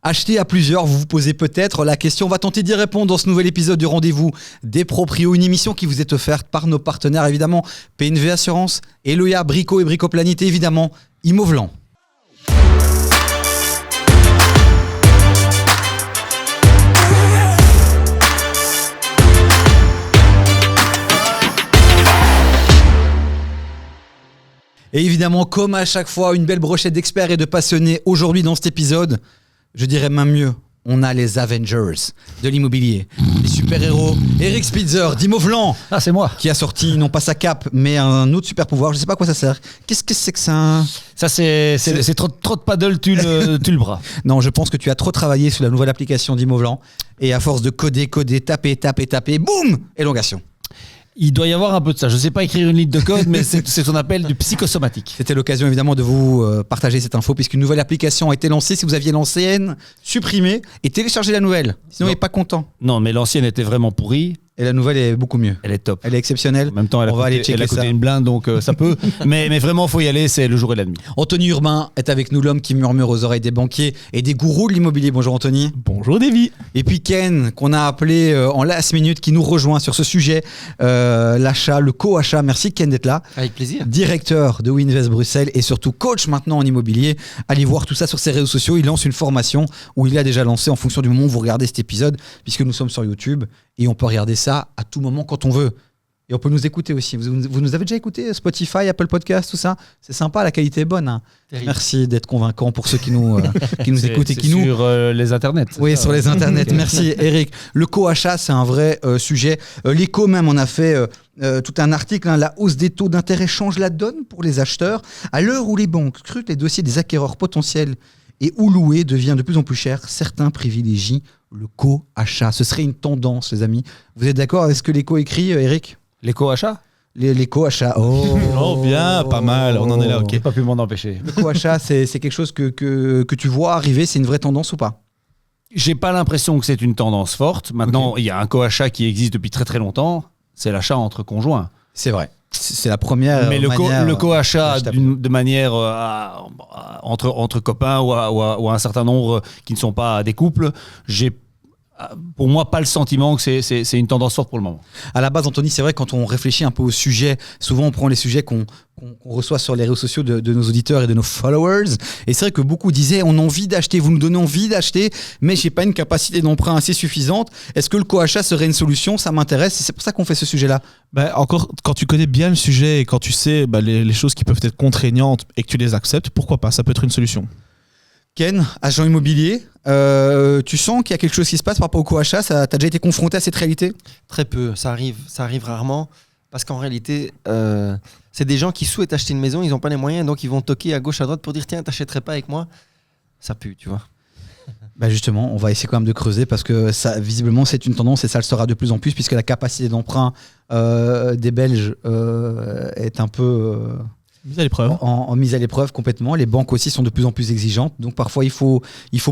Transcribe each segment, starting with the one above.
Acheter à plusieurs, vous vous posez peut-être la question. On va tenter d'y répondre dans ce nouvel épisode du Rendez-vous des Proprios, une émission qui vous est offerte par nos partenaires évidemment PNV Assurance, Eloya, Brico et Bricoplanite et évidemment Immovelan. Et évidemment, comme à chaque fois, une belle brochette d'experts et de passionnés. Aujourd'hui, dans cet épisode, je dirais même mieux, on a les Avengers de l'immobilier. Les super-héros. Eric Spitzer d'Immovelan. Ah, c'est moi. Qui a sorti, non pas sa cape, mais un autre super-pouvoir. Je ne sais pas à quoi ça sert. Qu'est-ce que c'est que ça ? Ça, c'est trop de paddle, tu le bras. Non, je pense que tu as trop travaillé sur la nouvelle application d'Immovelan. Et à force de coder, taper, boum, élongation. Il doit y avoir un peu de ça. Je ne sais pas écrire une ligne de code, mais c'est ce qu'on appelle du psychosomatique. C'était l'occasion évidemment de vous partager cette info puisqu'une nouvelle application a été lancée. Si vous aviez l'ancienne, supprimez et téléchargez la nouvelle. Sinon, il n'est pas content. Non, mais l'ancienne était vraiment pourrie. Et la nouvelle est beaucoup mieux. Elle est top. Elle est exceptionnelle. En même temps, elle a coûté une blinde, donc ça peut. mais vraiment, il faut y aller, c'est le jour et la nuit. Anthony Urbain est avec nous, l'homme qui murmure aux oreilles des banquiers et des gourous de l'immobilier. Bonjour Anthony. Bonjour Davy. Et puis Ken, qu'on a appelé en last minute, qui nous rejoint sur ce sujet, l'achat, le co-achat. Merci Ken d'être là. Avec plaisir. Directeur de Winvest Bruxelles et surtout coach maintenant en immobilier. Allez voir tout ça sur ses réseaux sociaux. Il lance une formation où il a déjà lancé en fonction du moment où vous regardez cet épisode, puisque nous sommes sur YouTube et on peut regarder ça à tout moment quand on veut. Et on peut nous écouter aussi. Vous nous avez déjà écouté Spotify, Apple Podcast, tout ça ? C'est sympa, la qualité est bonne. Hein. Merci d'être convaincant pour ceux qui nous écoutent et qui nous... Sur les internets. Oui, sur les internets. Merci Eric. Le co-achat, c'est un vrai sujet. L'Écho même en a fait tout un article. La hausse des taux d'intérêt change la donne pour les acheteurs. À l'heure où les banques scrutent les dossiers des acquéreurs potentiels et où louer devient de plus en plus cher, certains privilégient le co-achat. Ce serait une tendance, les amis. Vous êtes d'accord avec ce que l'Écho écrit, Eric ? Les co-achats ? Les co-achats. Oh, bien, pas mal. On en est là, ok. J'ai pas pu m'en empêcher. Le co-achat, c'est quelque chose que tu vois arriver. C'est une vraie tendance ou pas ? J'ai pas l'impression que c'est une tendance forte. Maintenant, il y a un co-achat qui existe depuis très très longtemps. C'est l'achat entre conjoints. C'est vrai. C'est la première. Mais le co-achat de manière entre copains ou à un certain nombre qui ne sont pas des couples, j'ai pour moi pas le sentiment que c'est une tendance forte pour le moment. À la base, Anthony, c'est vrai, quand on réfléchit un peu au sujet, souvent on prend les sujets qu'on reçoit sur les réseaux sociaux de nos auditeurs et de nos followers. Et c'est vrai que beaucoup disaient on a envie d'acheter, vous nous donnez envie d'acheter, mais j'ai pas une capacité d'emprunt assez suffisante. Est-ce que le co-achat serait une solution ? Ça m'intéresse et c'est pour ça qu'on fait ce sujet-là. Encore, quand tu connais bien le sujet et quand tu sais les choses qui peuvent être contraignantes et que tu les acceptes, pourquoi pas ? Ça peut être une solution. Ken, agent immobilier, tu sens qu'il y a quelque chose qui se passe par rapport au co-achat ? T'as déjà été confronté à cette réalité ? Très peu, ça arrive rarement. Parce qu'en réalité, c'est des gens qui souhaitent acheter une maison, ils n'ont pas les moyens, donc ils vont toquer à gauche, à droite pour dire tiens, t'achèterais pas avec moi ? Ça pue, tu vois. Justement, on va essayer quand même de creuser parce que ça, visiblement, c'est une tendance et ça le sera de plus en plus puisque la capacité d'emprunt des Belges est un peu... mise à l'épreuve. En mise à l'épreuve complètement. Les banques aussi sont de plus en plus exigeantes. Donc parfois, il faut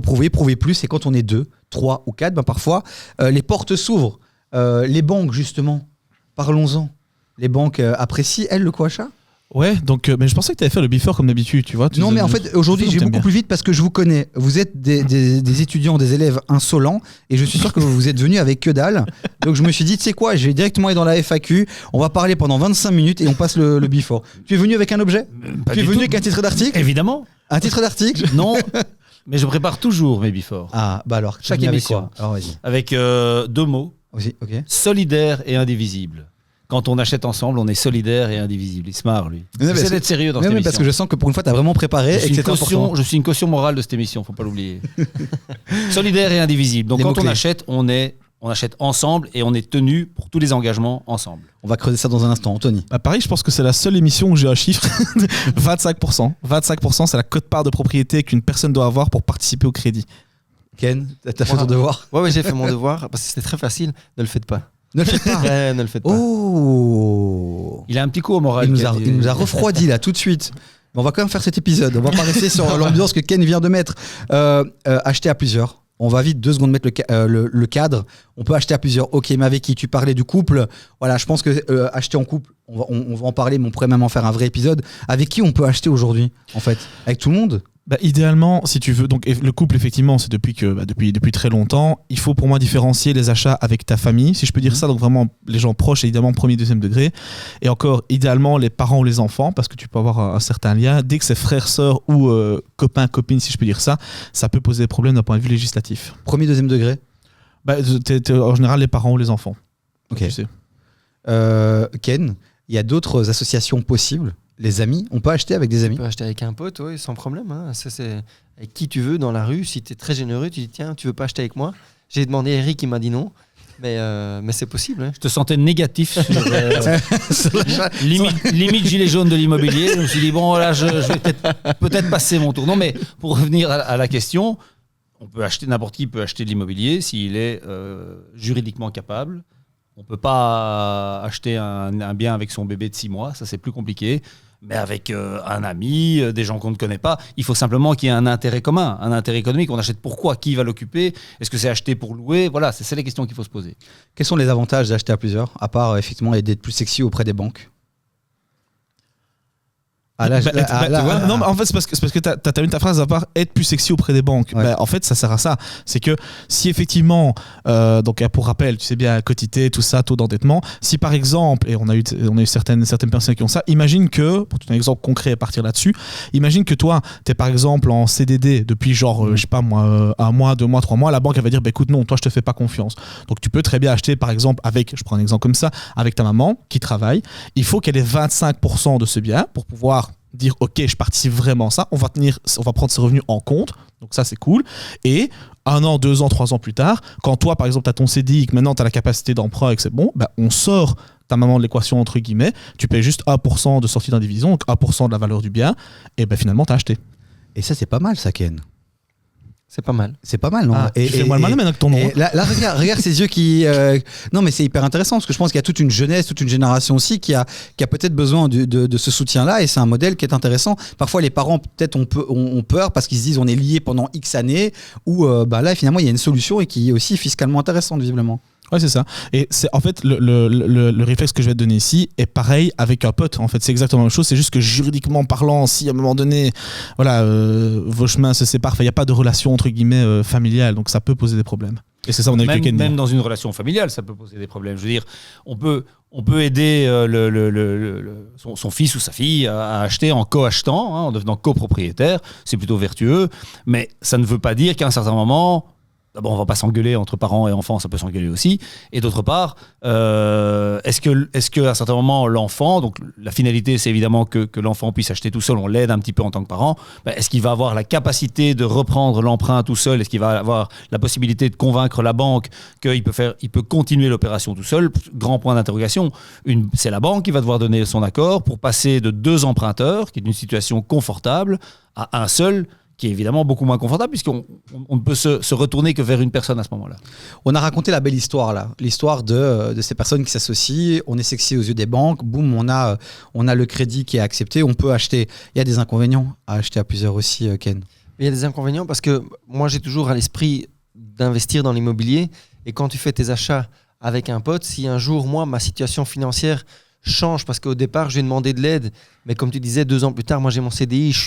prouver plus. Et quand on est 2, 3 ou 4, parfois, les portes s'ouvrent. Les banques, justement, parlons-en. Les banques apprécient, elles, le co-achat ? Ouais, donc, mais je pensais que tu allais faire le before comme d'habitude, tu vois. Non, mais en fait, aujourd'hui, je vais beaucoup plus vite parce que je vous connais. Vous êtes des étudiants, des élèves insolents et je suis sûr que vous êtes venus avec que dalle. Donc, je me suis dit, tu sais quoi, je vais directement aller dans la FAQ. On va parler pendant 25 minutes et on passe le before. Tu es venu avec un objet ? Tu es venu avec un titre d'article ? Évidemment. Un titre d'article ? Non, mais je prépare toujours mes before. Ah, alors, chaque émission. Alors, vas-y. Avec 2 mots. Aussi, ok. Solidaire et indivisible. Quand on achète ensemble, on est solidaire et indivisible. Il se marre, lui. J'essaie d'être sérieux dans cette émission. Parce que je sens que pour une fois, tu as vraiment préparé et que c'est important. Je suis une caution morale de cette émission, faut pas l'oublier. Solidaire et indivisible. Donc quand on achète, on achète ensemble et on est tenu pour tous les engagements ensemble. On va creuser ça dans un instant, Anthony. Pareil, je pense que c'est la seule émission où j'ai un chiffre. 25%. 25%, c'est la quote-part de propriété qu'une personne doit avoir pour participer au crédit. Ken, t'as fait ton devoir ? Ouais, j'ai fait mon devoir parce que c'était très facile. Ne le faites pas. Ne le faites pas. Ne le faites pas. Oh. Il a un petit coup au moral. Il nous a refroidi là tout de suite. Mais on va quand même faire cet épisode. On va pas rester sur l'ambiance que Ken vient de mettre. Acheter à plusieurs. On va vite 2 secondes mettre le cadre. On peut acheter à plusieurs. Ok, mais avec qui ? Tu parlais du couple. Voilà, je pense que acheter en couple, on va en parler, mais on pourrait même en faire un vrai épisode. Avec qui on peut acheter aujourd'hui, en fait ? Avec tout le monde ? Idéalement, si tu veux, donc le couple effectivement, c'est depuis très longtemps. Il faut pour moi différencier les achats avec ta famille, si je peux dire ça. Donc vraiment les gens proches, évidemment premier, deuxième degré, et encore idéalement les parents ou les enfants, parce que tu peux avoir un certain lien. Dès que c'est frère, sœur ou copain, copine, si je peux dire ça, ça peut poser des problèmes d'un point de vue législatif. Premier, deuxième degré. En général les parents ou les enfants. Ok. Tu sais. Ken, il y a d'autres associations possibles. Les amis, on peut acheter avec des amis. Tu peux acheter avec un pote, oui, sans problème. Hein. Ça, c'est avec qui tu veux dans la rue. Si tu es très généreux, tu dis tiens, tu veux pas acheter avec moi. J'ai demandé à Eric, il m'a dit non. Mais c'est possible. Hein. Je te sentais négatif sur limite gilet jaune de l'immobilier. Je me suis dit bon là, je vais peut-être passer mon tour. Non mais pour revenir à la question, n'importe qui peut acheter de l'immobilier s'il est juridiquement capable. On ne peut pas acheter un bien avec son bébé de 6 mois, ça c'est plus compliqué. Mais avec un ami, des gens qu'on ne connaît pas, il faut simplement qu'il y ait un intérêt commun, un intérêt économique. On achète pourquoi? Qui va l'occuper? Est-ce que c'est acheté pour louer? Voilà, c'est les questions qu'il faut se poser. Quels sont les avantages d'acheter à plusieurs, à part effectivement d'être plus sexy auprès des banques? Non, mais en fait, c'est parce que tu as terminé ta phrase à part être plus sexy auprès des banques. Ouais. En fait, ça sert à ça. C'est que si effectivement, donc pour rappel, tu sais bien, quotité, tout ça, taux d'endettement, si par exemple, et on a eu certaines personnes qui ont ça, imagine que, pour te donner un exemple concret à partir là-dessus, imagine que toi, tu es par exemple en CDD depuis genre, je sais pas moi, 1 mois, 2 mois, 3 mois, la banque elle va dire, écoute, non, toi je te fais pas confiance. Donc tu peux très bien acheter par exemple je prends un exemple comme ça, avec ta maman qui travaille, il faut qu'elle ait 25% de ce bien pour pouvoir dire ok, je participe vraiment à ça, on va prendre ces revenus en compte, donc ça c'est cool. Et 1 an, 2 ans, 3 ans plus tard, quand toi par exemple tu as ton CDI et que maintenant tu as la capacité d'emprunt et que c'est bon, on sort ta maman de l'équation entre guillemets, tu payes juste 1% de sortie d'indivision, donc 1% de la valeur du bien, et finalement tu as acheté. Et ça c'est pas mal ça, Ken. C'est pas mal. C'est pas mal, non? Tu fais moi le malin maintenant que ton nom. Là regarde ces yeux qui... Non, mais c'est hyper intéressant parce que je pense qu'il y a toute une jeunesse, toute une génération aussi qui a peut-être besoin de ce soutien-là, et c'est un modèle qui est intéressant. Parfois, les parents, peut-être, ont peur parce qu'ils se disent on est liés pendant X années, ou là, finalement, il y a une solution et qui est aussi fiscalement intéressante, visiblement. Ouais, c'est ça. Et c'est en fait le réflexe que je vais te donner ici est pareil avec un pote. En fait, c'est exactement la même chose. C'est juste que juridiquement parlant, si à un moment donné, vos chemins se séparent, il n'y a pas de relation entre guillemets familiale, donc ça peut poser des problèmes. Et c'est ça, on a eu même dans une relation familiale, ça peut poser des problèmes. Je veux dire, on peut aider son fils ou sa fille à acheter en co-achetant, en devenant copropriétaire. C'est plutôt vertueux, mais ça ne veut pas dire qu'à un certain moment. D'abord, on ne va pas s'engueuler entre parents et enfants, ça peut s'engueuler aussi. Et d'autre part, est-ce qu'à un certain moment, l'enfant, donc la finalité, c'est évidemment que l'enfant puisse acheter tout seul, on l'aide un petit peu en tant que parent, est-ce qu'il va avoir la capacité de reprendre l'emprunt tout seul? Est-ce qu'il va avoir la possibilité de convaincre la banque qu'il peut continuer l'opération tout seul? Grand point d'interrogation. C'est la banque qui va devoir donner son accord pour passer de 2 emprunteurs, qui est une situation confortable, à un seul, qui est évidemment beaucoup moins confortable puisqu'on ne peut se retourner que vers une personne à ce moment-là. On a raconté la belle histoire là, l'histoire de ces personnes qui s'associent, on est sexy aux yeux des banques, boum, on a le crédit qui est accepté, on peut acheter. Il y a des inconvénients à acheter à plusieurs aussi, Ken. Il y a des inconvénients parce que moi j'ai toujours à l'esprit d'investir dans l'immobilier, et quand tu fais tes achats avec un pote, si un jour moi ma situation financière change parce qu'au départ je lui ai demandé de l'aide, mais comme tu disais 2 ans plus tard, moi j'ai mon CDI, je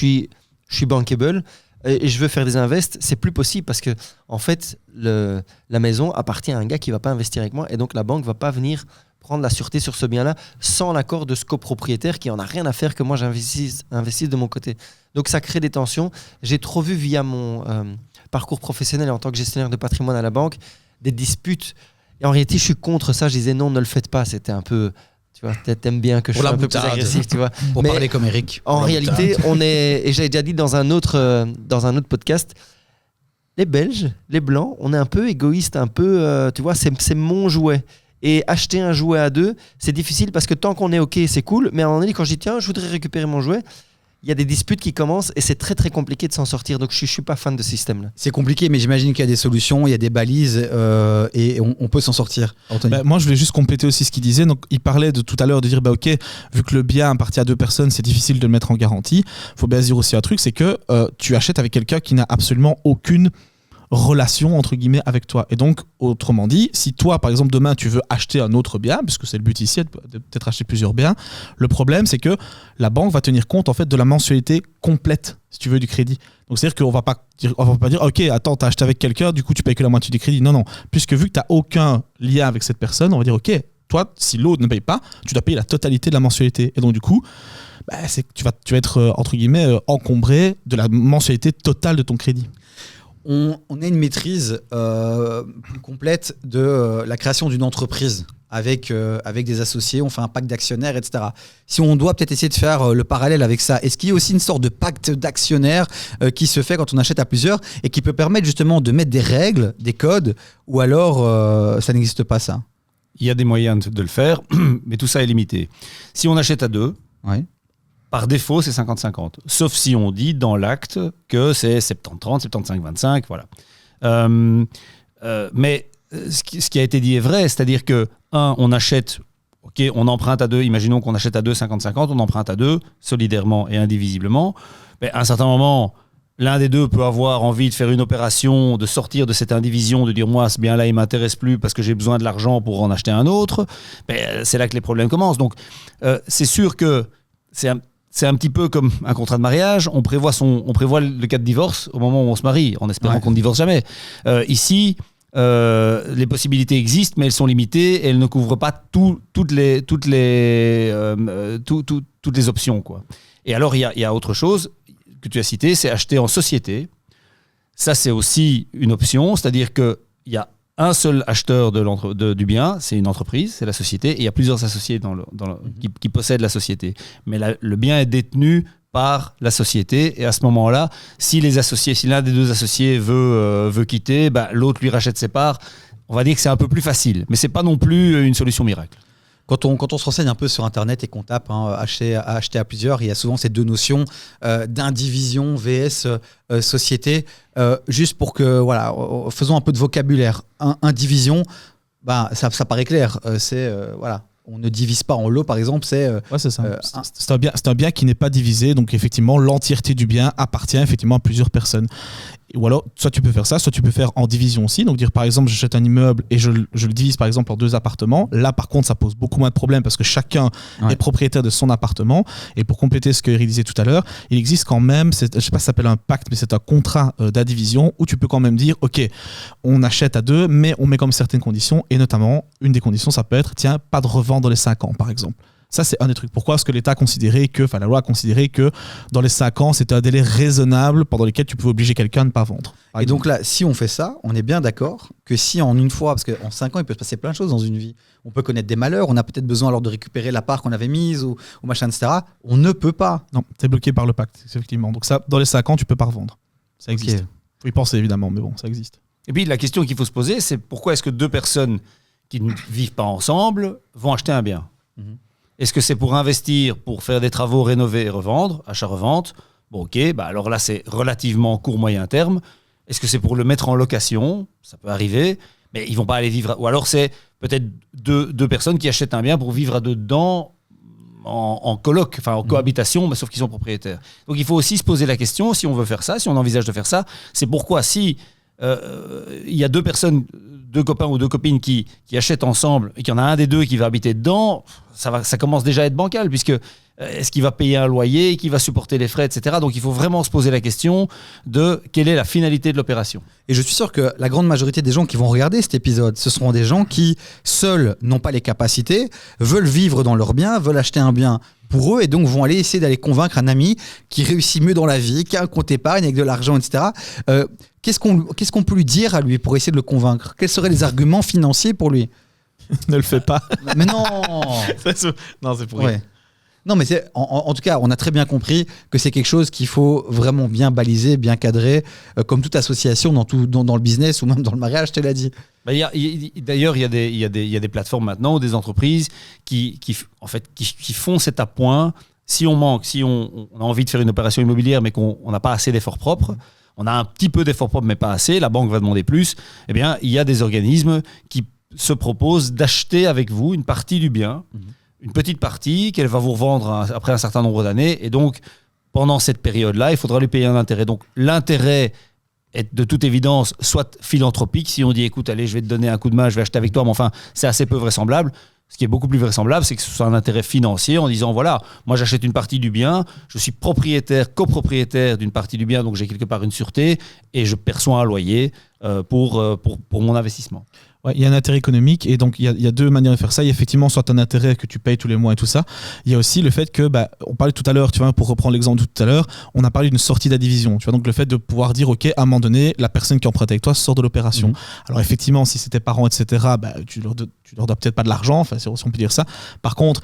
suis bankable et je veux faire des invests, c'est plus possible parce que en fait la maison appartient à un gars qui va pas investir avec moi, et donc la banque va pas venir prendre la sûreté sur ce bien-là sans l'accord de ce copropriétaire qui en a rien à faire que moi j'investisse de mon côté. Donc ça crée des tensions. J'ai trop vu via mon parcours professionnel en tant que gestionnaire de patrimoine à la banque des disputes, et en réalité je suis contre ça. Je disais non, ne le faites pas. C'était un peu, tu vois, t'aimes bien que je sois un peu plus agressif, tu vois. Pour parler comme Eric. En réalité, et j'avais déjà dit dans un autre podcast, les Belges, les Blancs, on est un peu égoïste, un peu, tu vois, c'est mon jouet. Et acheter un jouet à 2, c'est difficile parce que tant qu'on est OK, c'est cool. Mais à un moment donné, quand je dis tiens, je voudrais récupérer mon jouet, il y a des disputes qui commencent et c'est très très compliqué de s'en sortir. Donc je suis pas fan de ce système-là. C'est compliqué, mais j'imagine qu'il y a des solutions, il y a des balises et on peut s'en sortir. Moi je voulais juste compléter aussi ce qu'il disait. Donc il parlait de tout à l'heure de dire ok, vu que le bien appartient à 2 personnes, c'est difficile de le mettre en garantie. Faut bien se dire aussi un truc, c'est que tu achètes avec quelqu'un qui n'a absolument aucune relation entre guillemets avec toi. Et donc autrement dit, si toi par exemple demain tu veux acheter un autre bien, puisque c'est le but ici de peut-être acheter plusieurs biens, le problème c'est que la banque va tenir compte en fait de la mensualité complète, si tu veux, du crédit. Donc c'est-à-dire qu'on va pas dire ok, attends, t'as acheté avec quelqu'un, du coup tu payes que la moitié du crédit. Non, puisque vu que t'as aucun lien avec cette personne, on va dire ok, toi, si l'autre ne paye pas, tu dois payer la totalité de la mensualité. Et donc du coup, tu vas être entre guillemets encombré de la mensualité totale de ton crédit. On a une maîtrise plus complète de la création d'une entreprise avec des associés, on fait un pacte d'actionnaires, etc. Si on doit peut-être essayer de faire le parallèle avec ça, est-ce qu'il y a aussi une sorte de pacte d'actionnaires qui se fait quand on achète à plusieurs et qui peut permettre justement de mettre des règles, des codes, ou alors ça n'existe pas ça? Il y a des moyens de le faire, mais tout ça est limité. Si on achète à deux, ouais. Par défaut, c'est 50-50. Sauf si on dit dans l'acte que c'est 70-30, 75-25, voilà. Mais ce qui a été dit est vrai, c'est-à-dire que, on achète, ok, on emprunte à deux, imaginons qu'on achète à deux 50-50, on emprunte à deux, solidairement et indivisiblement. Mais à un certain moment, l'un des deux peut avoir envie de faire une opération, de sortir de cette indivision, de dire moi, ce bien-là, il ne m'intéresse plus parce que j'ai besoin de l'argent pour en acheter un autre. Mais c'est là que les problèmes commencent. Donc, c'est sûr que c'est un petit peu comme un contrat de mariage. On prévoit le cas de divorce au moment où on se marie, en espérant qu'on ne divorce jamais. Ici, les possibilités existent, mais elles sont limitées et elles ne couvrent pas toutes les options, quoi. Et alors, il y a autre chose que tu as cité, c'est acheter en société. Ça, c'est aussi une option, c'est-à-dire qu'il y a un seul acheteur du bien, c'est une entreprise, c'est la société, et il y a plusieurs associés qui possèdent la société. Mais le bien est détenu par la société, et à ce moment-là, si l'un des deux associés veut quitter, l'autre lui rachète ses parts. On va dire que c'est un peu plus facile, mais c'est pas non plus une solution miracle. Quand on se renseigne un peu sur Internet et qu'on tape acheter à plusieurs, il y a souvent ces deux notions d'indivision vs société. Juste pour que, voilà, faisons un peu de vocabulaire. Indivision, ça paraît clair. Voilà. On ne divise pas en lots, par exemple. C'est ça. C'est un bien qui n'est pas divisé. Donc, effectivement, l'entièreté du bien appartient effectivement à plusieurs personnes. Ou alors, soit tu peux faire ça, soit tu peux faire en division aussi. Donc, dire par exemple, j'achète un immeuble et je le divise par exemple en 2 appartements. Là, par contre, ça pose beaucoup moins de problèmes parce que chacun est propriétaire de son appartement. Et pour compléter ce que Eric disait tout à l'heure, il existe quand même, je ne sais pas si ça s'appelle un pacte, mais c'est un contrat d'indivision où tu peux quand même dire, OK, on achète à 2, mais on met comme certaines conditions. Et notamment, une des conditions, ça peut être, tiens, pas de revente dans les 5 ans, par exemple. Ça, c'est un des trucs. Pourquoi est-ce que la loi a considéré que dans les 5 ans, c'était un délai raisonnable pendant lequel tu pouvais obliger quelqu'un à ne pas vendre. Et donc là, si on fait ça, on est bien d'accord que si en une fois, parce qu'en 5 ans, il peut se passer plein de choses dans une vie, on peut connaître des malheurs, on a peut-être besoin alors de récupérer la part qu'on avait mise ou machin, etc. On ne peut pas. Non, c'est bloqué par le pacte, effectivement. Donc ça, dans les 5 ans, tu peux pas revendre. Ça existe. Okay. Faut y penser, évidemment, mais bon, ça existe. Et puis, la question qu'il faut se poser, c'est pourquoi est-ce que 2 personnes qui ne vivent pas ensemble vont acheter un bien ? Est-ce que c'est pour investir, pour faire des travaux, rénover et revendre, achat-revente ? Bon, ok, alors là, c'est relativement court-moyen terme. Est-ce que c'est pour le mettre en location ? Ça peut arriver, mais ils ne vont pas aller vivre... Ou alors, c'est peut-être deux personnes qui achètent un bien pour vivre à deux dedans en coloc, enfin en cohabitation, mais sauf qu'ils sont propriétaires. Donc, il faut aussi se poser la question, si on veut faire ça, si on envisage de faire ça, c'est pourquoi si il y a 2 personnes, 2 copains ou 2 copines qui achètent ensemble et qu'il y en a un des deux qui va habiter dedans, ça commence déjà à être bancal, puisque est-ce qu'il va payer un loyer, qui va supporter les frais, etc. Donc il faut vraiment se poser la question de quelle est la finalité de l'opération. Et je suis sûr que la grande majorité des gens qui vont regarder cet épisode, ce seront des gens qui, seuls, n'ont pas les capacités, veulent vivre dans leur bien, veulent acheter un bien pour eux et donc vont aller essayer d'aller convaincre un ami qui réussit mieux dans la vie, qui a un compte épargne avec de l'argent, etc. Qu'est-ce qu'on peut lui dire à lui pour essayer de le convaincre ? Quels seraient les arguments financiers pour lui ? Ne le fais pas. Mais non. Non, c'est pour rien. Non, mais en tout cas, on a très bien compris que c'est quelque chose qu'il faut vraiment bien baliser, bien cadrer, comme toute association dans le business ou même dans le mariage, je te l'ai dit. D'ailleurs, il y a des plateformes maintenant ou des entreprises qui font cet appoint. Si on a envie de faire une opération immobilière, mais qu'on n'a pas assez d'efforts propres, on a un petit peu d'efforts propres, mais pas assez, la banque va demander plus, eh bien, il y a des organismes qui se proposent d'acheter avec vous une partie du bien, une petite partie qu'elle va vous revendre après un certain nombre d'années. Et donc, pendant cette période-là, il faudra lui payer un intérêt. Donc, l'intérêt est de toute évidence soit philanthropique. Si on dit, écoute, allez, je vais te donner un coup de main, je vais acheter avec toi, mais enfin, c'est assez peu vraisemblable. Ce qui est beaucoup plus vraisemblable, c'est que ce soit un intérêt financier en disant, voilà, moi j'achète une partie du bien, je suis copropriétaire d'une partie du bien, donc j'ai quelque part une sûreté et je perçois un loyer pour mon investissement. Ouais, il y a un intérêt économique et donc il y a deux manières de faire ça. Il y a effectivement soit un intérêt que tu payes tous les mois et tout ça. Il y a aussi le fait que, on parlait tout à l'heure, tu vois, pour reprendre l'exemple de tout à l'heure, on a parlé d'une sortie d'indivision. Tu vois, donc le fait de pouvoir dire, ok, à un moment donné, la personne qui emprunte avec toi sort de l'opération. Alors effectivement, si c'est tes parents, etc., tu leur dois peut-être pas de l'argent, enfin, si on peut dire ça. Par contre,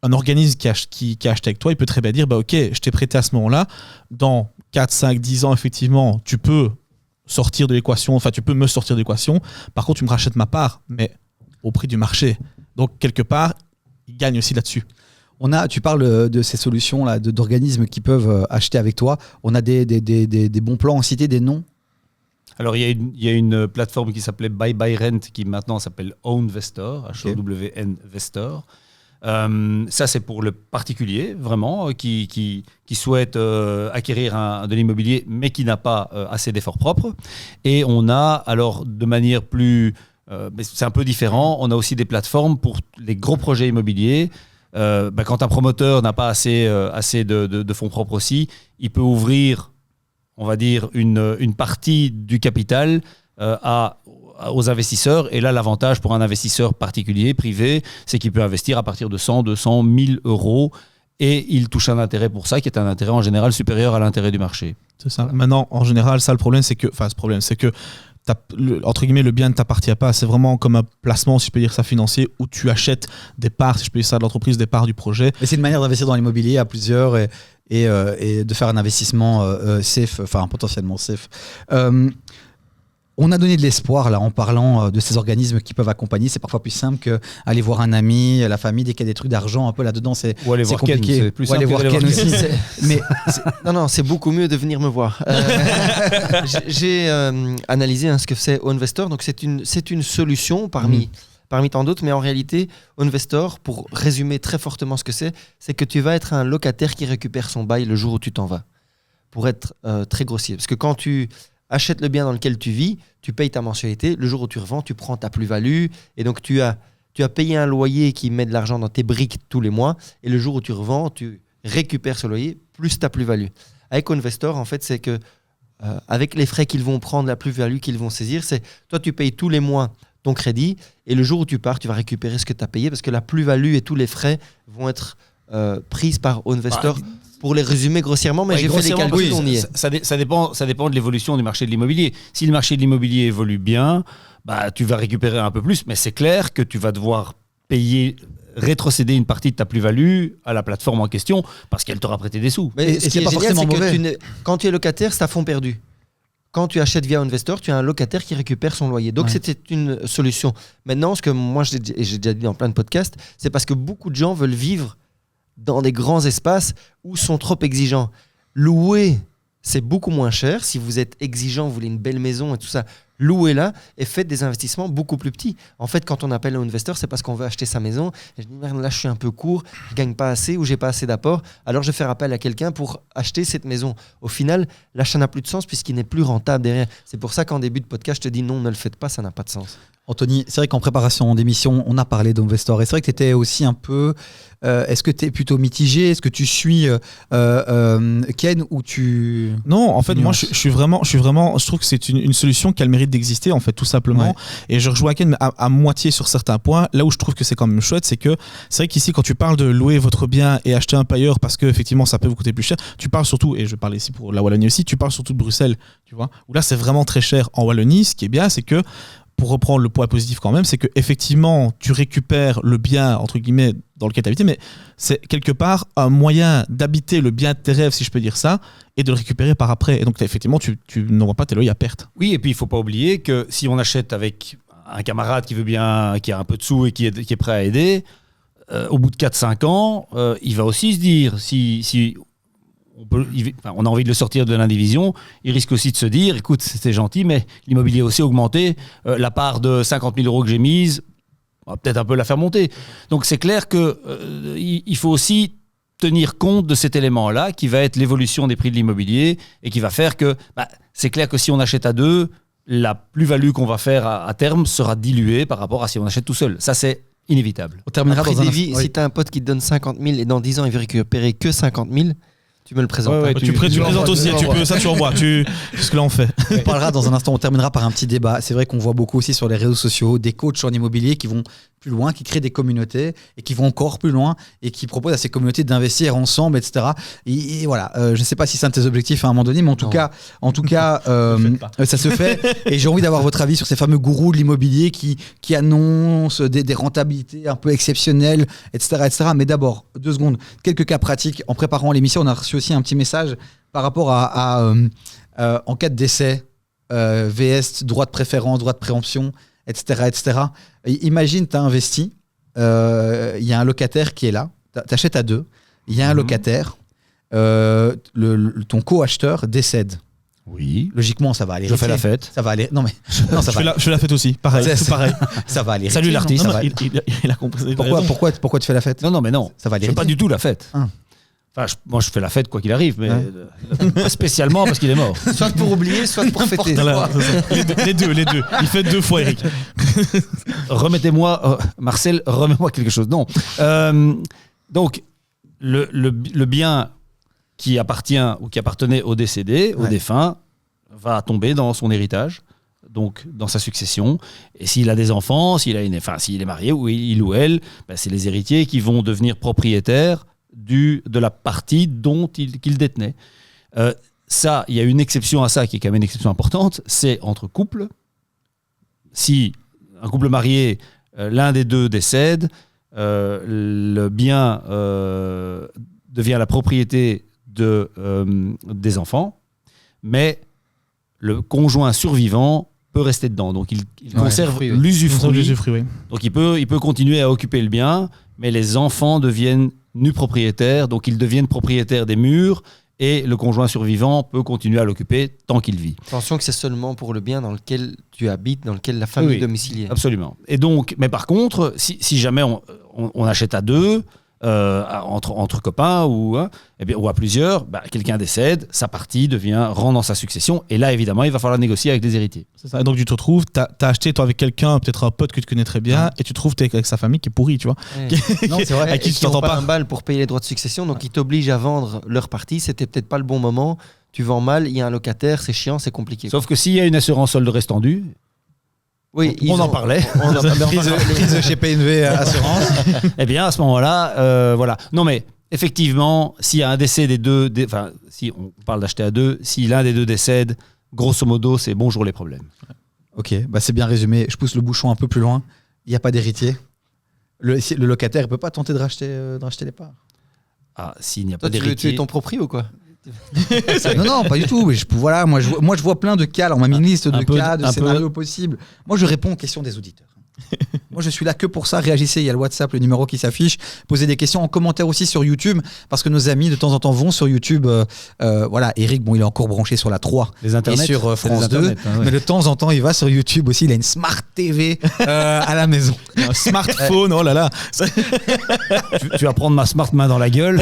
un organisme qui a acheté avec toi, il peut très bien dire, ok, je t'ai prêté à ce moment-là, dans 4, 5, 10 ans, effectivement, tu peux sortir de l'équation, enfin tu peux me sortir de l'équation, par contre tu me rachètes ma part, mais au prix du marché. Donc quelque part, ils gagnent aussi là-dessus. Tu parles de ces solutions-là, d'organismes qui peuvent acheter avec toi. On a des bons plans, citer des noms? Alors il y a une plateforme qui s'appelait Buy Buy Rent qui maintenant s'appelle Ownvestor, H-O-W-N-Vestor. Ça c'est pour le particulier vraiment qui souhaite acquérir de l'immobilier mais qui n'a pas assez d'efforts propres. Et on a alors de manière plus mais c'est un peu différent, on a aussi des plateformes pour les gros projets immobiliers. Quand un promoteur n'a pas assez de fonds propres aussi, il peut ouvrir, on va dire, une partie du capital aux investisseurs. Et là, l'avantage pour un investisseur particulier, privé, c'est qu'il peut investir à partir de 100, 200, 1000 euros et il touche un intérêt pour ça qui est un intérêt en général supérieur à l'intérêt du marché. C'est ça. Voilà. Maintenant, en général, ça, le problème, c'est que entre guillemets, le bien ne t'appartient pas. C'est vraiment comme un placement, si je peux dire ça, financier, où tu achètes des parts, si je peux dire ça, de l'entreprise, des parts du projet. Mais c'est une manière d'investir dans l'immobilier à plusieurs et de faire un investissement safe, enfin potentiellement safe. On a donné de l'espoir là en parlant de ces organismes qui peuvent accompagner. C'est parfois plus simple qu'aller voir un ami, la famille, dès qu'il y a des trucs d'argent un peu là-dedans, c'est ou aller voir compliqué. Ken, c'est plus ou aller voir Ken aussi. Mais non, c'est beaucoup mieux de venir me voir. J'ai analysé ce que c'est Ownvestor. Donc c'est une solution parmi tant d'autres, mais en réalité, Ownvestor, pour résumer très fortement ce que c'est que tu vas être un locataire qui récupère son bail le jour où tu t'en vas. Pour être très grossier. Parce que quand tu achètes le bien dans lequel tu vis, tu payes ta mensualité. Le jour où tu revends, tu prends ta plus-value. Et donc, tu as payé un loyer qui met de l'argent dans tes briques tous les mois. Et le jour où tu revends, tu récupères ce loyer plus ta plus-value. Avec Ownvestor, en fait, c'est que avec les frais qu'ils vont prendre, la plus-value qu'ils vont saisir, c'est toi, tu payes tous les mois ton crédit. Et le jour où tu pars, tu vas récupérer ce que tu as payé parce que la plus-value et tous les frais vont être prises par Ownvestor. Pour les résumer grossièrement, mais j'ai fait des calculs, on y est. Ça dépend de l'évolution du marché de l'immobilier. Si le marché de l'immobilier évolue bien, tu vas récupérer un peu plus, mais c'est clair que tu vas devoir rétrocéder une partie de ta plus-value à la plateforme en question parce qu'elle t'aura prêté des sous. Mais ce qui est génial, c'est que quand tu es locataire, c'est à fond perdu. Quand tu achètes via Ownvestor, tu as un locataire qui récupère son loyer. Donc, c'était une solution. Maintenant, ce que moi, j'ai déjà dit dans plein de podcasts, c'est parce que beaucoup de gens veulent vivre dans des grands espaces où sont trop exigeants. Louer, c'est beaucoup moins cher. Si vous êtes exigeant, vous voulez une belle maison et tout ça, louez-la et faites des investissements beaucoup plus petits. En fait, quand on appelle un investor, c'est parce qu'on veut acheter sa maison. Et je dis, merde, là, je suis un peu court, je gagne pas assez ou j'ai pas assez d'apport. Alors, je vais faire appel à quelqu'un pour acheter cette maison. Au final, l'achat n'a plus de sens puisqu'il n'est plus rentable derrière. C'est pour ça qu'en début de podcast, je te dis non, ne le faites pas, ça n'a pas de sens. Anthony, c'est vrai qu'en préparation d'émission, on a parlé d'Ownvestor. Et c'est vrai que tu étais aussi un peu... est-ce que tu es plutôt mitigé? Est-ce que tu suis Ken ou tu... Non, en fait, moi, je suis vraiment... Je trouve que c'est une solution qui a le mérite d'exister, en fait, tout simplement. Ouais. Et je rejoins Ken à moitié sur certains points. Là où je trouve que c'est quand même chouette, c'est que c'est vrai qu'ici, quand tu parles de louer votre bien et acheter un payeur parce qu'effectivement, ça peut vous coûter plus cher, tu parles surtout, et je parle ici pour la Wallonie aussi, tu parles surtout de Bruxelles, tu vois, où là, c'est vraiment très cher. En Wallonie, ce qui est bien, c'est que pour reprendre le point positif quand même, c'est que effectivement tu récupères le bien entre guillemets dans lequel tu habites, mais c'est quelque part un moyen d'habiter le bien de tes rêves, si je peux dire ça, et de le récupérer par après. Et donc effectivement tu n'envoies pas tes loyers à perte. Oui, et puis il faut pas oublier que si on achète avec un camarade qui veut bien, qui a un peu de sous et qui est prêt à aider, au bout de 4-5 ans, il va aussi se dire si on a envie de le sortir de l'indivision, il risque aussi de se dire, écoute, c'était gentil, mais l'immobilier a aussi augmenté, la part de 50 000 € que j'ai mise, on va peut-être un peu la faire monter. Donc c'est clair qu'il faut aussi tenir compte de cet élément-là, qui va être l'évolution des prix de l'immobilier, et qui va faire que, c'est clair que si on achète à deux, la plus-value qu'on va faire à terme sera diluée par rapport à si on achète tout seul. Ça, c'est inévitable. On terminera Après, dans un Davy, instant. si tu as un pote qui te donne 50 000 et dans 10 ans il veut récupérer que 50 000, tu me le présentes. Ouais, Tu présentes aussi, ça tu envoies. C'est ce que là on fait. On parlera dans un instant, on terminera par un petit débat. C'est vrai qu'on voit beaucoup aussi sur les réseaux sociaux des coachs en immobilier qui vont plus loin, qui créent des communautés et qui vont encore plus loin et qui proposent à ces communautés d'investir ensemble, etc. Et voilà, je ne sais pas si c'est un de tes objectifs à un moment donné, mais en tout cas, ça se fait. Et j'ai envie d'avoir votre avis sur ces fameux gourous de l'immobilier qui annoncent des rentabilités un peu exceptionnelles, etc. Mais d'abord, 2 secondes, quelques cas pratiques. En préparant l'émission, on a reçu aussi un petit message par rapport à en cas de décès, VS, droit de préférence, droit de préemption, etc. Imagine, tu as investi, il y a un locataire qui est là, tu achètes à 2, il y a un locataire, ton co-acheteur décède. Oui. Logiquement, ça va aller. Je fais la fête. Ça va aller. Non, mais. Non, ça va. Je fais la fête aussi, pareil. C'est pareil. Ça va aller. Salut l'artiste. Non, ça va- Il a compris. Pourquoi tu fais la fête? Non, mais non. Ça va aller. Je fais pas du tout la fête. Ah. Enfin, moi, je fais la fête quoi qu'il arrive, mais Ouais. pas spécialement parce qu'il est mort. Soit pour oublier, soit pour fêter. Voilà, c'est ça. Les deux. Il fait 2 fois, Eric. Remettez-moi, Marcel, remets-moi quelque chose. Non. Donc, le bien qui appartient ou qui appartenait au décédé, au Ouais. défunt, va tomber dans son héritage, donc dans sa succession. Et s'il a des enfants, s'il est marié ou il ou elle, ben, c'est les héritiers qui vont devenir propriétaires de la partie qu'il détenait. Ça, il y a une exception à ça qui est quand même une exception importante, c'est entre couples. Si un couple marié, l'un des deux décède, le bien devient la propriété des enfants, mais le conjoint survivant peut rester dedans. Donc il conserve oui. l'usufruit. Oui. Donc il peut continuer à occuper le bien, mais les enfants deviennent nus propriétaires, donc ils deviennent propriétaires des murs, et le conjoint survivant peut continuer à l'occuper tant qu'il vit. Attention que c'est seulement pour le bien dans lequel tu habites, dans lequel la famille Oui, domiciliaire. Absolument. Et donc, mais par contre, si jamais on achète à 2, entre copains ou à plusieurs, bah, quelqu'un décède, sa partie rentre dans sa succession, et là évidemment il va falloir négocier avec les héritiers. C'est ça. Et donc tu te retrouves, t'as acheté toi avec quelqu'un, peut-être un pote que tu connais très bien, et tu te trouves avec sa famille qui est pourrie, tu vois. Ouais. Non, c'est vrai. À qui Et tu qui ont t'entends pas pas. un bal pour payer les droits de succession, donc ils t'obligent à vendre leur partie. C'était peut-être pas le bon moment. Tu vends mal, il y a un locataire, c'est chiant, c'est compliqué. Sauf que s'il y a une assurance solde restant due, Oui, on en parlait. On en parlait. Prise chez PNV Assurance. Eh bien, à ce moment-là, voilà. Non, mais effectivement, s'il y a un décès des deux, si on parle d'acheter à 2, si l'un des deux décède, grosso modo, c'est bonjour les problèmes. Ok, bah c'est bien résumé. Je pousse le bouchon un peu plus loin. Il n'y a pas d'héritier. Le locataire ne peut pas tenter de racheter les parts. Ah, s'il n'y a Toi, pas tu veux d'héritier. tuer ton proprio ou quoi? Non, pas du tout. Mais voilà, moi je vois plein de cas. On m'a mis une liste de cas, de scénarios possibles. Moi, je réponds aux questions des auditeurs. Moi, je suis là que pour ça. Réagissez, il y a le WhatsApp, le numéro qui s'affiche. Posez des questions en commentaire aussi sur YouTube, parce que nos amis, de temps en temps, vont sur YouTube. Voilà, Eric, bon, il est encore branché sur la 3 Les internets, et sur c'est France les 2. internets, hein, ouais. Mais de temps en temps, il va sur YouTube aussi. Il a une Smart TV à la maison. Un smartphone, oh là là. Tu vas prendre ma smart main dans la gueule.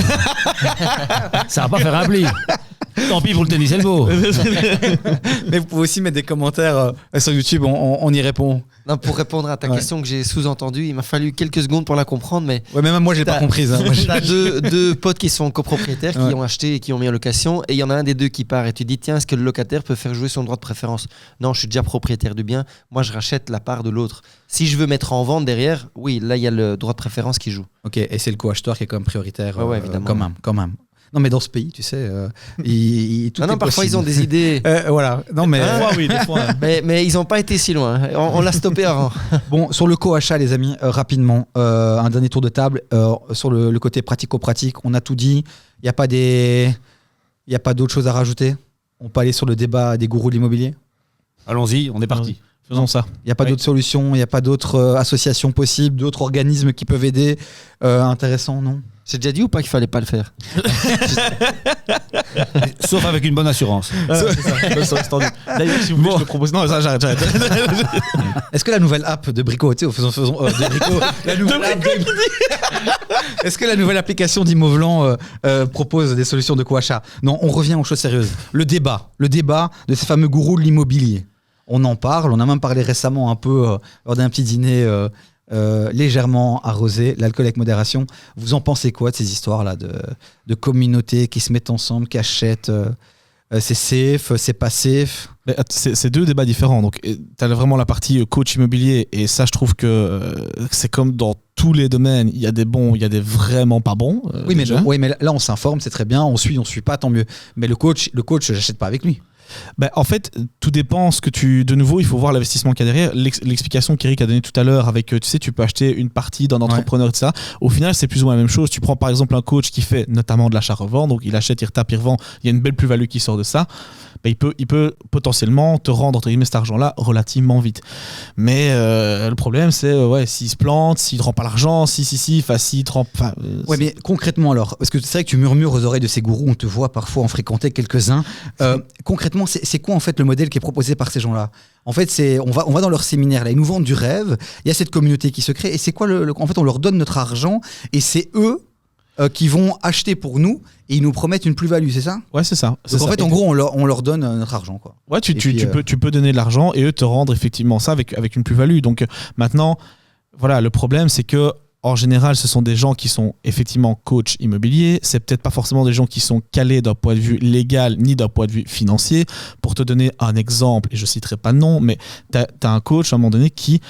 Ça va pas faire un pli. Tant pis pour le tennis elbow. Mais vous pouvez aussi mettre des commentaires sur YouTube, on y répond. Non, pour répondre à ta Ouais. question que j'ai sous-entendue, il m'a fallu quelques secondes pour la comprendre, mais Ouais, mais même moi, je l'ai pas comprise. Hein. Moi, t'as deux potes qui sont copropriétaires, Ouais. qui ont acheté et qui ont mis en location, et il y en a un des deux qui part, et tu dis, tiens, est-ce que le locataire peut faire jouer son droit de préférence? Non, je suis déjà propriétaire du bien, moi je rachète la part de l'autre. Si je veux mettre en vente derrière, oui, là il y a le droit de préférence qui joue. Ok, et c'est le co-acheteur qui est quand même prioritaire. Ouais, évidemment. Quand même. Non, mais dans ce pays, tu sais, tout Non, est parfois possible. ils ont des idées, Voilà. Non, mais Des fois, oui, des fois. mais ils n'ont pas été si loin. On l'a stoppé avant. bon, sur le co-achat, les amis, rapidement, un dernier tour de table sur le côté pratico-pratique. On a tout dit. Il n'y a pas d'autres choses à rajouter. On peut aller sur le débat des gourous de l'immobilier. Allons-y, on est parti. Faisons ça. Il n'y a pas Oui. d'autres solutions. Il n'y a pas d'autres associations possibles, d'autres organismes qui peuvent aider. Intéressant, non? J'ai déjà dit ou pas qu'il fallait pas le faire? Sauf avec une bonne assurance. D'ailleurs, si vous voulez, je te propose. Non, ça, j'arrête. Est-ce que la nouvelle app de Brico, tu sais, faisons de Brico, la nouvelle app est-ce que la nouvelle application d'Immovelant propose des solutions de co-achat? Non, on revient aux choses sérieuses. Le débat de ces fameux gourous de l'immobilier. On en parle, on a même parlé récemment un peu lors d'un petit dîner légèrement arrosé, l'alcool avec modération. Vous en pensez quoi de ces histoires-là de communautés qui se mettent ensemble, qui achètent c'est safe, c'est pas safe? C'est deux débats différents. Donc, tu as vraiment la partie coach immobilier, et ça, je trouve que c'est comme dans tous les domaines. Il y a des bons, il y a des vraiment pas bons. Oui, mais là, on s'informe, c'est très bien. On suit, pas, tant mieux. Mais le coach, j'achète pas avec lui. En fait, tout dépend ce que de nouveau, il faut voir l'investissement qu'il y a derrière. L'explication qu'Eric a donnée tout à l'heure avec, tu sais, tu peux acheter une partie d'un entrepreneur, etc. Au final, c'est plus ou moins la même chose. Tu prends par exemple un coach qui fait notamment de l'achat-revend, donc il achète, il retape, il revend. Il y a une belle plus-value qui sort de ça. Il peut potentiellement te rendre entre guillemets cet argent-là relativement vite. Mais le problème, c'est s'il se plante, s'il ne rend pas l'argent, s'il te rend. Ouais, mais concrètement alors, parce que c'est vrai que tu murmures aux oreilles de ces gourous, on te voit parfois en fréquenter quelques-uns. Concrètement, c'est quoi en fait le modèle qui est proposé par ces gens-là? En fait, on va dans leur séminaire là, ils nous vendent du rêve. Il y a cette communauté qui se crée, et c'est quoi en fait, on leur donne notre argent, et c'est eux qui vont acheter pour nous, et ils nous promettent une plus-value, c'est ça? Ouais, c'est ça. Donc en fait, en gros, on leur donne notre argent, quoi. Ouais, tu peux donner de l'argent et eux te rendre effectivement ça avec une plus-value. Donc maintenant, voilà, le problème, c'est que en général, ce sont des gens qui sont effectivement coach immobiliers. C'est peut-être pas forcément des gens qui sont calés d'un point de vue légal ni d'un point de vue financier. Pour te donner un exemple, et je citerai pas de nom, mais tu as un coach à un moment donné qui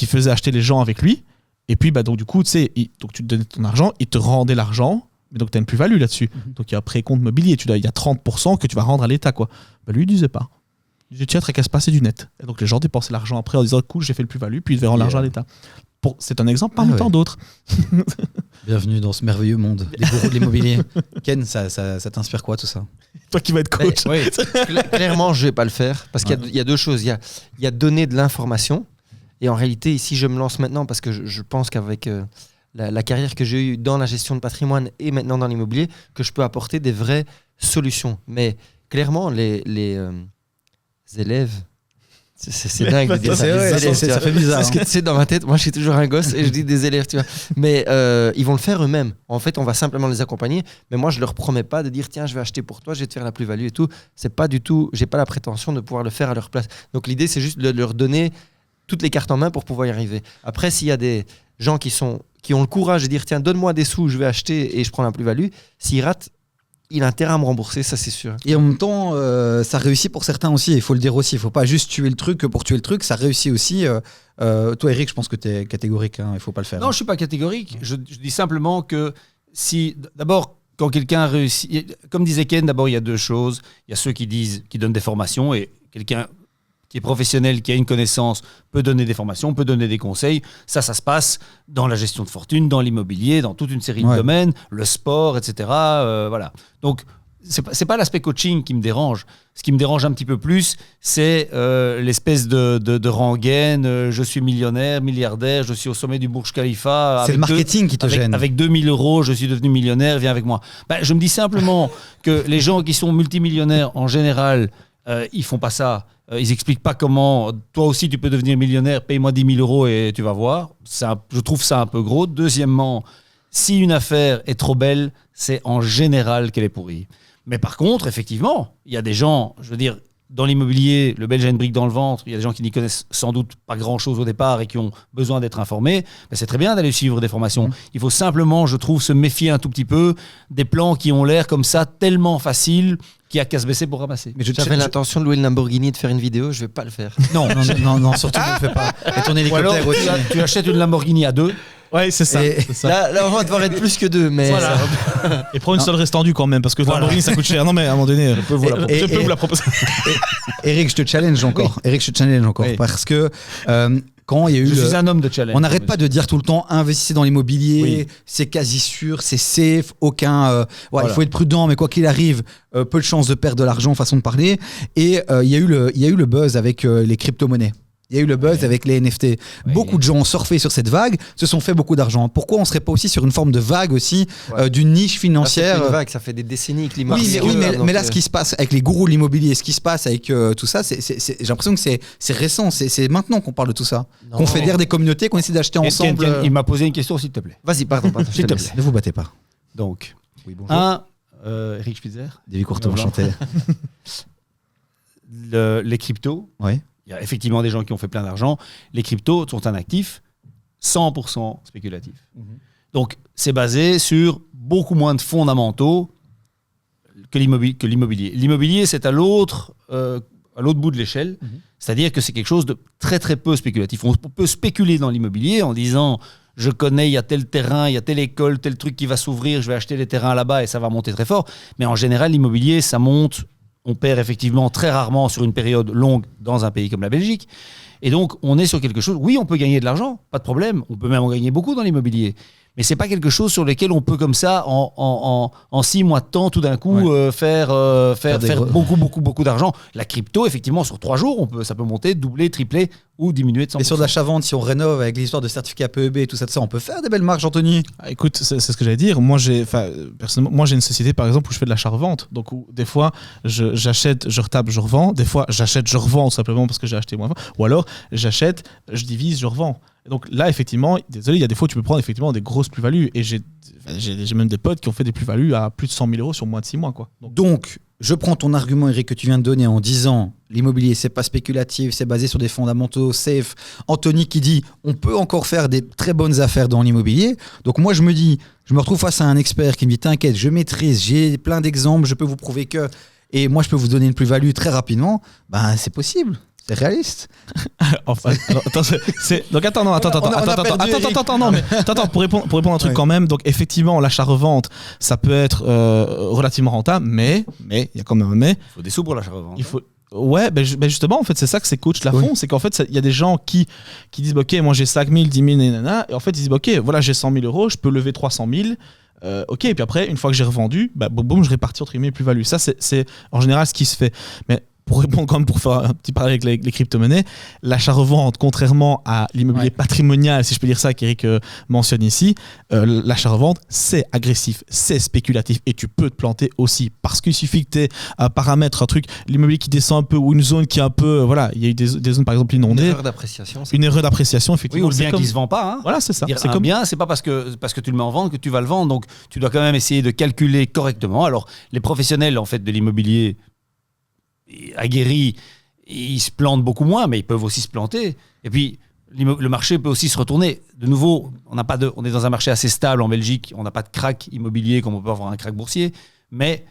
faisait acheter les gens avec lui. Et puis, donc, du coup, tu sais, donc tu te donnais ton argent, il te rendait l'argent, mais donc tu as une plus-value là-dessus. Donc, il y a un précompte mobilier. Il y a 30% que tu vas rendre à l'État, quoi. Lui, il disait pas. Il disait, tiens, t'as qu'à se passer du net. Et donc, les gens dépensaient l'argent après en disant, cool, j'ai fait le plus-value, puis ils devaient rendre l'argent à l'État. C'est un exemple parmi tant d'autres. Bienvenue dans ce merveilleux monde des gourous de l'immobilier. Ken, ça t'inspire quoi, tout ça? Toi qui vas être coach. Clairement, je vais pas le faire, parce qu'il y a deux choses. Il y a donner de l'information. Et en réalité, ici, je me lance maintenant parce que je pense qu'avec la carrière que j'ai eue dans la gestion de patrimoine et maintenant dans l'immobilier, que je peux apporter des vraies solutions. Mais clairement, les élèves... C'est dingue de dire ça. Ça fait bizarre. Parce que tu sais, dans ma tête, moi je suis toujours un gosse et je dis des élèves, tu vois. Mais ils vont le faire eux-mêmes. En fait, on va simplement les accompagner. Mais moi, je leur promets pas de dire, tiens, je vais acheter pour toi, je vais te faire la plus-value et tout. C'est pas du tout, j'ai pas la prétention de pouvoir le faire à leur place. Donc l'idée, c'est juste de leur donner toutes les cartes en main pour pouvoir y arriver. Après, s'il y a des gens qui ont le courage de dire, tiens, donne-moi des sous, je vais acheter et je prends la plus-value, s'ils ratent, il a intérêt à me rembourser, ça c'est sûr. Et en même temps, ça réussit pour certains aussi, il faut le dire aussi. Il ne faut pas juste tuer le truc pour tuer le truc, ça réussit aussi. Toi, Eric, je pense que tu es catégorique, il ne faut pas le faire. Non, je ne suis pas catégorique. Je dis simplement que si, d'abord, quand quelqu'un réussit, comme disait Ken, d'abord, il y a deux choses. Il y a ceux qui donnent des formations, et quelqu'un qui est professionnel, qui a une connaissance, peut donner des formations, peut donner des conseils. Ça se passe dans la gestion de fortune, dans l'immobilier, dans toute une série de domaines, le sport, etc. Voilà. Donc, c'est pas l'aspect coaching qui me dérange. Ce qui me dérange un petit peu plus, c'est l'espèce de rengaine. Je suis millionnaire, milliardaire, je suis au sommet du Burj Khalifa. C'est le marketing qui te gêne. Avec 2000 €, je suis devenu millionnaire, viens avec moi. Je me dis simplement que les gens qui sont multimillionnaires, en général, ils font pas ça. Ils expliquent pas comment, toi aussi tu peux devenir millionnaire, paye-moi 10 000 € et tu vas voir. Je trouve ça un peu gros. Deuxièmement, si une affaire est trop belle, c'est en général qu'elle est pourrie. Mais par contre, effectivement, il y a des gens, je veux dire, dans l'immobilier, le Belge a une brique dans le ventre, il y a des gens qui n'y connaissent sans doute pas grand-chose au départ et qui ont besoin d'être informés. C'est très bien d'aller suivre des formations. Il faut simplement, je trouve, se méfier un tout petit peu des plans qui ont l'air comme ça tellement faciles qu'il n'y a qu'à se baisser pour ramasser. Mais j'avais l'intention de louer une Lamborghini et de faire une vidéo, je ne vais pas le faire. Non, surtout ne le fais pas. Et ton hélicoptère aussi. Tu achètes une Lamborghini à 2. Ouais, c'est ça. Là, on va devoir être plus que 2. Mais voilà. Et prends une seule restendue quand même, parce que Lamborghini, ça coûte cher. Non, mais à un moment donné, je peux vous la proposer. Eric, je te challenge encore. Parce que quand il y a eu. Je suis un homme de challenge. On n'arrête pas de dire tout le temps investissez dans l'immobilier, c'est quasi sûr, c'est safe, aucun. Il faut être prudent, mais quoi qu'il arrive, peu de chances de perdre de l'argent, façon de parler. Et il y a eu le buzz avec les crypto-monnaies. Il y a eu le buzz avec les NFT. Beaucoup de gens ont surfé sur cette vague, se sont fait beaucoup d'argent. Pourquoi on ne serait pas aussi sur une forme de vague aussi, d'une niche financière? Une vague, ça fait des décennies que l'immobilier... mais là, ce qui se passe avec les gourous de l'immobilier, ce qui se passe avec tout ça, j'ai l'impression que c'est récent. C'est maintenant qu'on parle de tout ça. Qu'on fédère des communautés, qu'on essaie d'acheter ensemble. Il m'a posé une question, s'il te plaît. Vas-y, pardon. S'il te plaît. Ne vous battez pas. Donc, Eric Spitzer. David Courteau, enchanté. Les cryptos. Oui. Il y a effectivement des gens qui ont fait plein d'argent. Les cryptos sont un actif 100% spéculatif. Donc, c'est basé sur beaucoup moins de fondamentaux que l'immobilier. L'immobilier, c'est à l'autre bout de l'échelle. C'est-à-dire que c'est quelque chose de très, très peu spéculatif. On peut spéculer dans l'immobilier en disant « je connais, il y a tel terrain, il y a telle école, tel truc qui va s'ouvrir, je vais acheter les terrains là-bas et ça va monter très fort ». Mais en général, l'immobilier, ça monte. On perd effectivement très rarement sur une période longue dans un pays comme la Belgique. Et donc, on est sur quelque chose... Oui, on peut gagner de l'argent, pas de problème. On peut même en gagner beaucoup dans l'immobilier. Mais c'est pas quelque chose sur lequel on peut comme ça, en 6 mois de temps, tout d'un coup, faire beaucoup d'argent. La crypto, effectivement, sur 3 jours, ça peut monter, doubler, tripler ou diminuer de 100%. Et sur l'achat-vente, si on rénove avec l'histoire de certificat PEB et tout ça, on peut faire des belles marges, Anthony. Écoute, c'est ce que j'allais dire. Personnellement, j'ai une société, par exemple, où je fais de l'achat-revente. Donc, des fois, j'achète, je retape, je revends. Des fois, j'achète, je revends, tout simplement parce que j'ai acheté moins. Ou alors, j'achète, je divise, je revends. Donc là, effectivement, désolé, il y a des fois où tu peux prendre effectivement des grosses plus-values. Et j'ai même des potes qui ont fait des plus-values à plus de 100 000 € sur moins de 6 mois. Quoi. Donc, je prends ton argument, Eric, que tu viens de donner en disant l'immobilier, c'est pas spéculatif, c'est basé sur des fondamentaux safe. Anthony qui dit on peut encore faire des très bonnes affaires dans l'immobilier. Donc moi, je me retrouve face à un expert qui me dit t'inquiète, je maîtrise, j'ai plein d'exemples, je peux vous prouver que. Et moi, je peux vous donner une plus-value très rapidement. Ben, c'est possible. C'est réaliste. Enfin, attends, pour répondre à un truc quand même. Donc effectivement, l'achat-revente, ça peut être relativement rentable, mais il y a quand même un mais. Il faut des sous pour l'achat-revente. Ouais, justement, en fait, c'est ça que ces coachs la font. C'est qu'en fait, il y a des gens qui disent ok, moi j'ai 5 000, 10 000, nanana, et en fait ils disent ok, voilà, j'ai 100 000 €, je peux lever 300 000. Ok, et puis après, une fois que j'ai revendu, boum, je répartis entre guillemets plus-value. Ça, c'est en général ce qui se fait. Mais pour répondre quand même, pour faire un petit parallèle avec les crypto-monnaies, l'achat-revente, contrairement à l'immobilier patrimonial, si je peux dire ça, qu'Eric mentionne ici, l'achat-revente, c'est agressif, c'est spéculatif et tu peux te planter aussi parce qu'il suffit que tu aies un paramètre, un truc, l'immobilier qui descend un peu ou une zone qui est un peu, voilà, il y a eu des zones par exemple inondées. Une erreur d'appréciation. Oui, Effectivement. ou le bien qui ne se vend pas. Hein. Voilà, c'est ça. C'est comme bien, c'est pas parce que tu le mets en vente que tu vas le vendre. Donc, tu dois quand même essayer de calculer correctement. Alors, les professionnels en fait de l'immobilier aguerris, ils se plantent beaucoup moins, mais ils peuvent aussi se planter. Et puis, le marché peut aussi se retourner. De nouveau, on est dans un marché assez stable en Belgique. On n'a pas de crack immobilier comme on peut avoir un crack boursier. Mais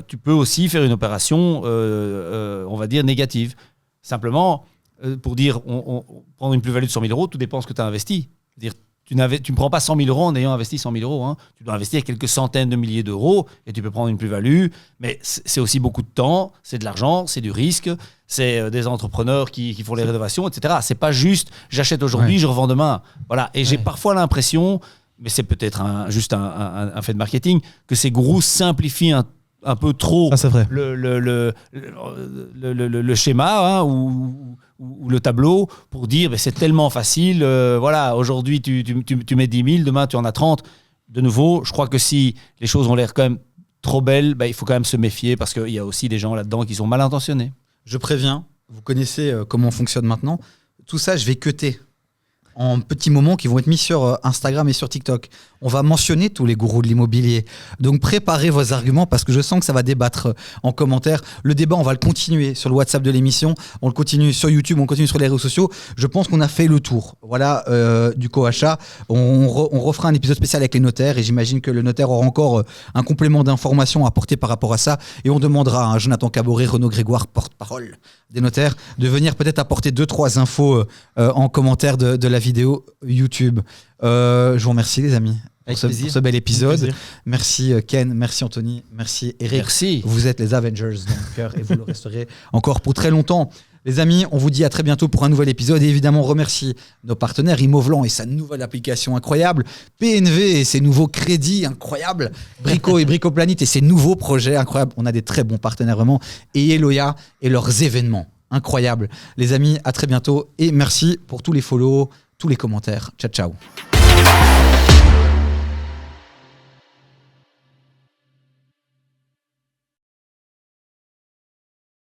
tu peux aussi faire une opération, on va dire, négative. Simplement, pour dire, prendre une plus-value de 100 000 €, tout dépend de ce que tu as investi. C'est-à-dire, tu ne prends pas 100 000 € en ayant investi 100 000 €. Hein. Tu dois investir quelques centaines de milliers d'euros et tu peux prendre une plus-value. Mais c'est aussi beaucoup de temps, c'est de l'argent, c'est du risque, c'est des entrepreneurs qui font les rénovations, etc. C'est pas juste j'achète aujourd'hui, je revends demain. Voilà. Et j'ai parfois l'impression, mais c'est peut-être juste un fait de marketing, que ces gourous simplifient un peu trop le schéma ou le tableau pour dire c'est tellement facile, voilà, aujourd'hui tu mets 10 000, demain tu en as 30. De nouveau, je crois que si les choses ont l'air quand même trop belles, il faut quand même se méfier parce qu'il y a aussi des gens là-dedans qui sont mal intentionnés. Je préviens, vous connaissez comment on fonctionne maintenant. Tout ça, je vais cutter en petits moments qui vont être mis sur Instagram et sur TikTok. On va mentionner tous les gourous de l'immobilier. Donc préparez vos arguments parce que je sens que ça va débattre en commentaire. Le débat, on va le continuer sur le WhatsApp de l'émission. On le continue sur YouTube, on le continue sur les réseaux sociaux. Je pense qu'on a fait le tour. Voilà, du co-achat. On refera un épisode spécial avec les notaires et j'imagine que le notaire aura encore un complément d'informations à apporter par rapport à ça. Et on demandera à Jonathan Caboret, Renaud Grégoire, porte-parole des notaires, de venir peut-être apporter 2-3 infos en commentaire de la vidéo YouTube. Je vous remercie les amis pour ce bel épisode. Merci Ken, merci Anthony, merci Eric. Merci. Vous êtes les Avengers dans le cœur et vous le resterez encore pour très longtemps. Les amis, on vous dit à très bientôt pour un nouvel épisode et évidemment on remercie nos partenaires Immovlant et sa nouvelle application incroyable, PNV et ses nouveaux crédits incroyables, Brico et Bricoplanet et ses nouveaux projets incroyables. On a des très bons partenaires vraiment et Eloya et leurs événements incroyables. Les amis, à très bientôt et merci pour tous les follow, tous les commentaires. Ciao, ciao.